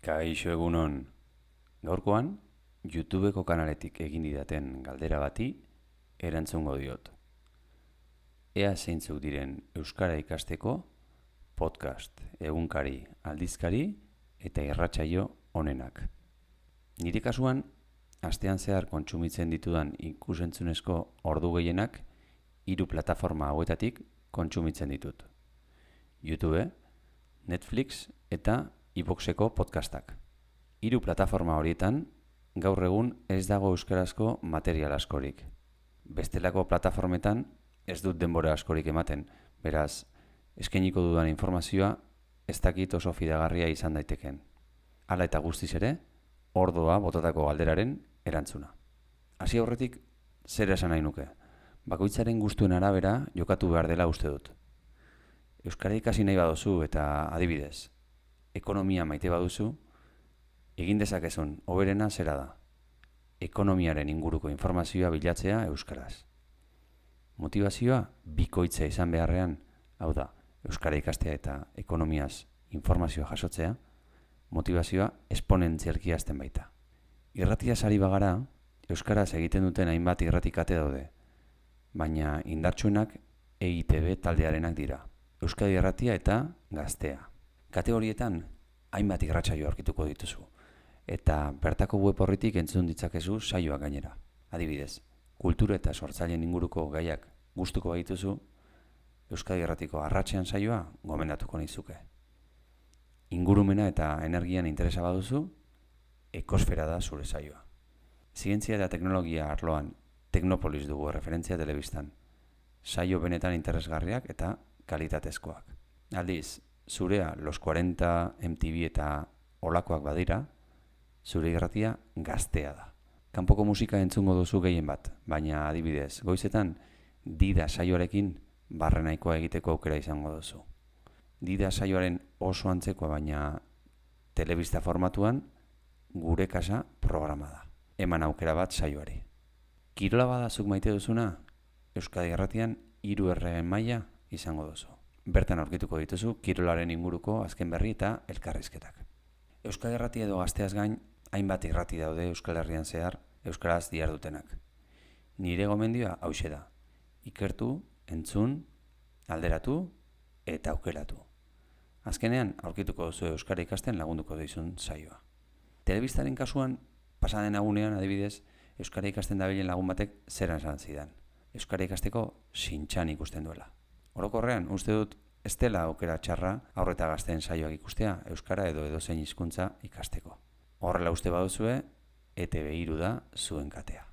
Kaixo egunon, gaurkoan YouTubeko kanaletik egin didaten galdera bati erantzungo diot. Ea zeintzuk diren euskara ikasteko podcast, egunkari, aldizkari eta irratsaio onenak. Nire kasuan, astean zehar kontsumitzen ditudan ikus-entzunezko ordu gehienak 3 plataforma hauetatik kontsumitzen ditut. YouTube, Netflix eta iVooxeko podcastak. 3 plataforma horietan, gaur egun ez dago euskarazko material askorik. Bestelako plataformetan ez dut denbora askorik ematen, beraz, eskainiko dudan informazioa ez dakit oso fidagarria izan daiteken. Hala eta guztiz ere, ordoa botatako galderaren erantzuna. Hasi aurretik, zer esan nahi nuke? Bakoitzaren gustuen arabera jokatu behar dela uste dut. Euskara ikasi nahi baduzu eta adibidez, ekonomia maite baduzu, egin dezakezun hoberena zera da. Ekonomiaren inguruko informazioa bilatzea euskaraz. Motivazioa bikoitza izan beharrean, hau da, euskara ikastea eta ekonomiaz informazioa jasotzea, motivazioa esponentzialki hazten baita. Irratiaz ari bagara, euskaraz egiten duten hainbat irratikate daude, baina indartsuenak EITB taldearenak dira. Euskadi Irratia eta Gaztea. Kategorietan hainbat irratsaio aurkituko dituzu, eta bertako web horritik entzun ditzakezu saioak gainera. Adibidez, kultura eta sortzaileen inguruko gaiak gustuko badituzu, Euskadi Irratiko Arratsean saioa gomendatuko nizuke. Ingurumena eta energian interesa baduzu, Ekosfera da zure saioa. Zientzia eta teknologia arloan Teknopolis dugu referentzia telebistan. Saio benetan interesgarriak eta kalitatezkoak. Aldiz, zurea Los 40, MTV eta olakoak badira, zure irratia Gaztea da. Kanpoko musika entzungo duzu gehien bat, baina adibidez, goizetan Dida saioarekin barrenaikoa egiteko aukera izango duzu. Dida saioaren oso antzekoa, baina telebista formatuan Gure Kasa programa da. Eman aukera bat saioari. Kirola badazuk maite duzuna, Euskadi Irratian 3 erregen maila izango duzu. Bertan aurkituko dituzu kirolaren inguruko azken berri eta elkarrizketak. Euskadi Irratia edo Gazteaz gain, hainbat irrati daude Euskal Herrian zehar euskaraz dihardutenak. Nire gomendioa hauxe da. Ikertu, entzun, alderatu eta aukeratu. Azkenean aurkituko duzu euskara ikasten lagunduko dizun saioa. Telebistaren kasuan, pasaden egunean adibidez, euskara ikasten dabilen lagun batek zeran esan zidan. Euskara ikasteko zintxan ikusten duela. Orokorrean, uste dut, ez dela aukera txarra aurreta gazteen saioak ikustea euskara edo edozein hizkuntza ikasteko. Horrela uste baduzue, ETB3 da zuen katea.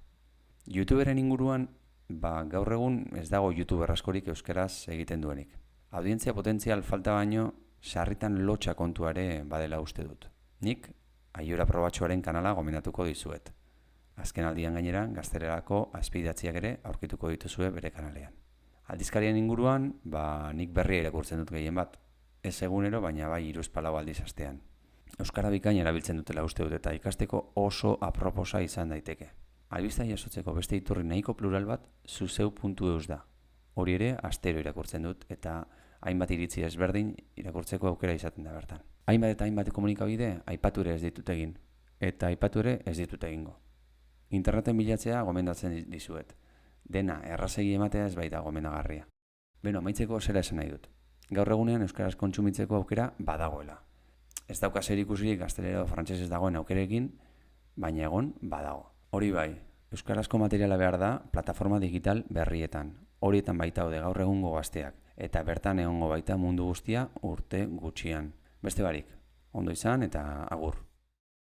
YouTuberen inguruan, gaur egun ez dago YouTuber askorik euskaraz egiten duenik. Audientzia potentzial falta baino, sarritan lotxa kontuare badela uste dut. Nik, Aiora Probatxoaren kanala gomendatuko dizuet. Azken aldian gainera, gaztererako azpidatziak ere aurkituko dituzue bere kanalean. Aldizkarien inguruan, nik berria irakurtzen dut gehien bat. Ez egunero, baina bai 3-4 aldiz astean. Euskara bikain erabiltzen dutela uste dut eta ikasteko oso aproposa izan daiteke. Albista jasotzeko beste iturri nahiko plural bat zuzeu.eus da. Hori ere, astero irakurtzen dut eta hainbat iritzi ezberdin irakurtzeko aukera izaten da bertan. Hainbat eta hainbat komunikabide aipatu ere ez ditut egin, eta aipatu ere ez ditut egingo. Interneten bilatzea gomendatzen dizuet. Dena errazegi ematea ez baita gomendagarria. Beno, amaitzeko zera esan nahi dut. Gaur egunean euskaraz kontsumitzeko aukera badagoela. Ez dauka zer ikusirik gaztelera edo frantsesez dagoen aukerekin, baina egon badago. Hori bai, euskarazko materiala behar da plataforma digital berrietan. Horietan baita daude gaur egungo gazteak, eta bertan egongo baita mundu guztia urte gutxian. Beste barik, ondo izan eta agur.